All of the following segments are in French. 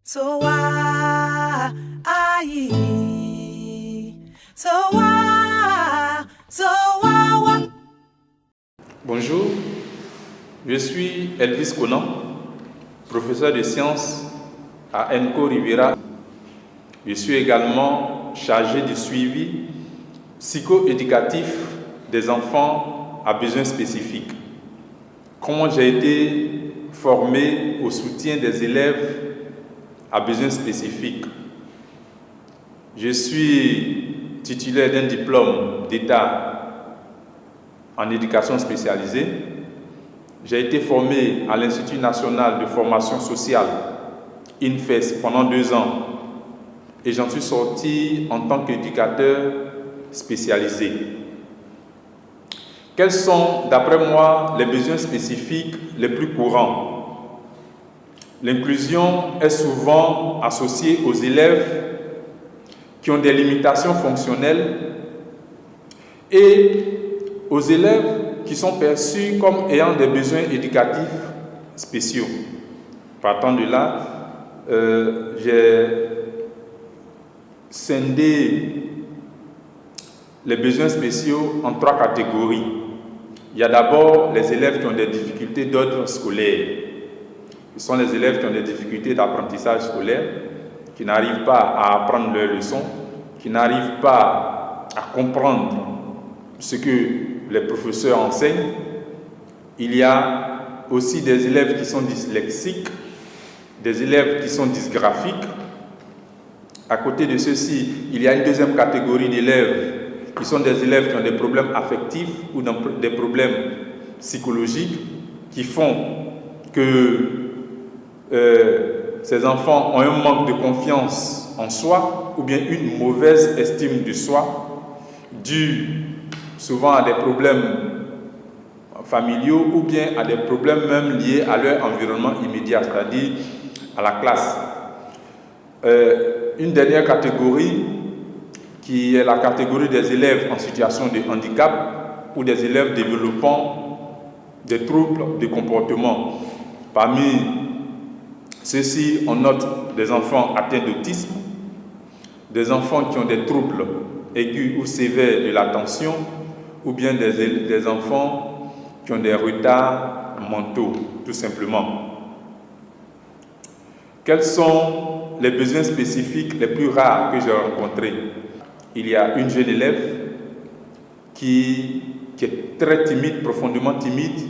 So why I so why. Bonjour, je suis Elvis Conan, professeur de sciences à ENCO Riviera. Je suis également chargé du suivi psycho-éducatif des enfants à besoins spécifiques. Comment j'ai été formé au soutien des élèves à besoins spécifiques. Je suis titulaire d'un diplôme d'État en éducation spécialisée. J'ai été formé à l'Institut national de formation sociale, INFES, pendant 2 ans. Et j'en suis sorti en tant qu'éducateur spécialisé. Quels sont, d'après moi, les besoins spécifiques les plus courants? L'inclusion est souvent associée aux élèves qui ont des limitations fonctionnelles et aux élèves qui sont perçus comme ayant des besoins éducatifs spéciaux. Partant de là, j'ai scindé les besoins spéciaux en 3 catégories. Il y a d'abord les élèves qui ont des difficultés d'ordre scolaire. Ce sont les élèves qui ont des difficultés d'apprentissage scolaire, qui n'arrivent pas à apprendre leurs leçons, qui n'arrivent pas à comprendre ce que les professeurs enseignent. Il y a aussi des élèves qui sont dyslexiques, des élèves qui sont dysgraphiques. À côté de ceci, il y a une deuxième catégorie d'élèves qui sont des élèves qui ont des problèmes affectifs ou des problèmes psychologiques qui font que ces enfants ont un manque de confiance en soi ou bien une mauvaise estime de soi due souvent à des problèmes familiaux ou bien à des problèmes même liés à leur environnement immédiat, c'est-à-dire à la classe. Une dernière catégorie qui est la catégorie des élèves en situation de handicap ou des élèves développant des troubles de comportement. Parmi ceux-ci, on note des enfants atteints d'autisme, des enfants qui ont des troubles aigus ou sévères de l'attention, ou bien des enfants qui ont des retards mentaux, tout simplement. Quels sont les besoins spécifiques les plus rares que j'ai rencontrés? Il y a une jeune élève qui est très timide, profondément timide,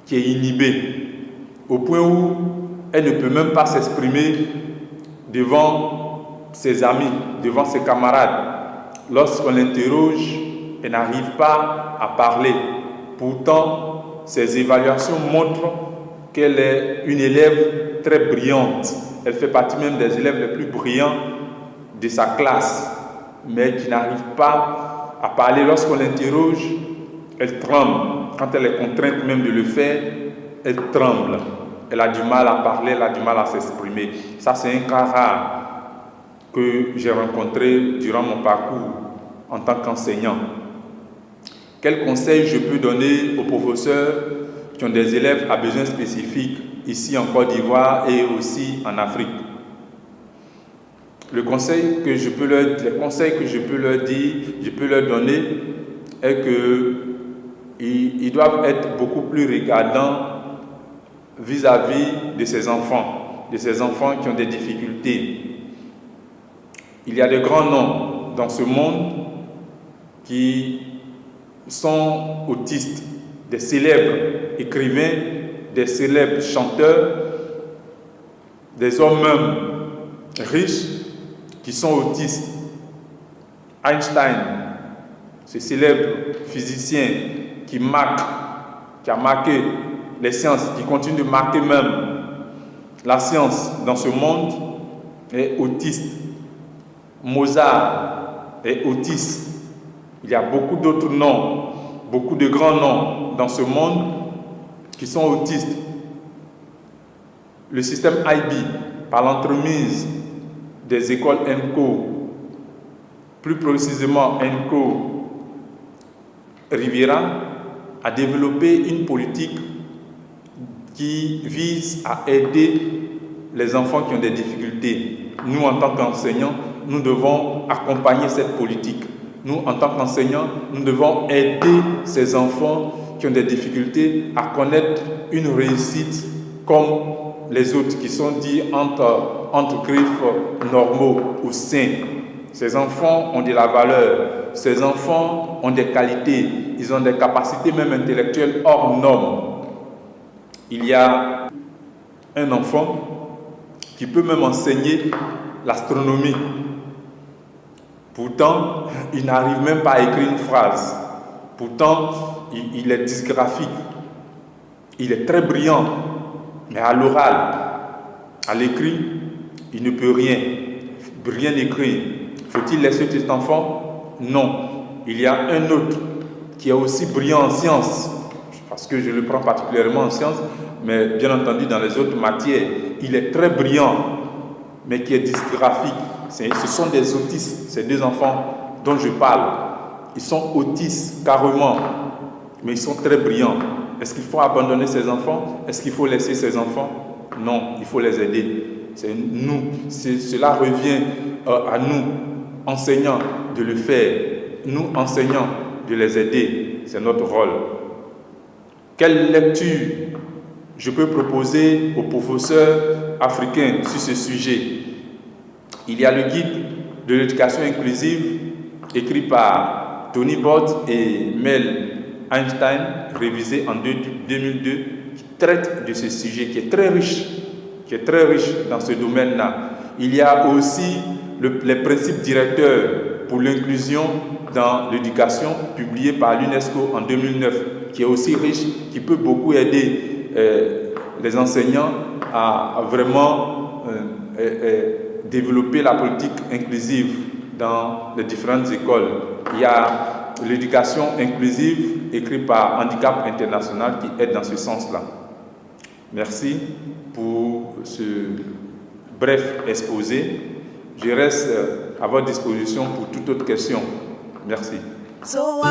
qui est inhibée, au point où elle ne peut même pas s'exprimer devant ses amis, devant ses camarades. Lorsqu'on l'interroge, elle n'arrive pas à parler. Pourtant, ses évaluations montrent qu'elle est une élève très brillante. Elle fait partie même des élèves les plus brillants de sa classe, mais qui n'arrive pas à parler. Lorsqu'on l'interroge, elle tremble. Quand elle est contrainte même de le faire, elle tremble. Elle a du mal à parler, elle a du mal à s'exprimer. Ça, c'est un cas rare que j'ai rencontré durant mon parcours en tant qu'enseignant. Quels conseils je peux donner aux professeurs qui ont des élèves à besoins spécifiques ici en Côte d'Ivoire et aussi en Afrique? Les conseils que je peux leur donner est qu'ils doivent être beaucoup plus regardants vis-à-vis de ces enfants qui ont des difficultés. Il y a de grands noms dans ce monde qui sont autistes, des célèbres écrivains, des célèbres chanteurs, des hommes même riches qui sont autistes. Einstein, ce célèbre physicien qui a marqué les sciences, qui continue de marquer même la science dans ce monde, est autiste. Mozart est autiste. Il y a beaucoup d'autres noms, beaucoup de grands noms dans ce monde qui sont autistes. Le système IB, par l'entremise des écoles ENCO, plus précisément ENCO Riviera, a développé une politique qui vise à aider les enfants qui ont des difficultés. Nous, en tant qu'enseignants, nous devons accompagner cette politique. Nous, en tant qu'enseignants, nous devons aider ces enfants qui ont des difficultés à connaître une réussite comme les autres qui sont dits entre griffes normaux ou sains. Ces enfants ont de la valeur, ces enfants ont des qualités, ils ont des capacités même intellectuelles hors normes. Il y a un enfant qui peut même enseigner l'astronomie. Pourtant, il n'arrive même pas à écrire une phrase. Pourtant, il est dysgraphique. Il est très brillant. Mais à l'oral, à l'écrit, il ne peut rien écrire. Faut-il laisser cet enfant? Non. Il y a un autre qui est aussi brillant en sciences, parce que je le prends particulièrement en sciences, mais bien entendu dans les autres matières. Il est très brillant, mais qui est dysgraphique. Ce sont des autistes, ces deux enfants dont je parle. Ils sont autistes carrément, mais ils sont très brillants. Est-ce qu'il faut abandonner ces enfants? Est-ce qu'il faut laisser ces enfants? Non, il faut les aider. Cela revient à nous, enseignants, de le faire. Nous, enseignants, de les aider. C'est notre rôle. Quelle lecture je peux proposer aux professeurs africains sur ce sujet? Il y a le guide de l'éducation inclusive écrit par Tony Bott et Mel Einstein, révisé en 2002, qui traite de ce sujet qui est très riche dans ce domaine-là. Il y a aussi les principes directeurs pour l'inclusion dans l'éducation, publié par l'UNESCO en 2009, qui est aussi riche, qui peut beaucoup aider les enseignants à vraiment développer la politique inclusive dans les différentes écoles. Il y a l'éducation inclusive écrite par Handicap International qui aide dans ce sens-là. Merci pour ce bref exposé. Je reste à votre disposition pour toute autre question. Merci. So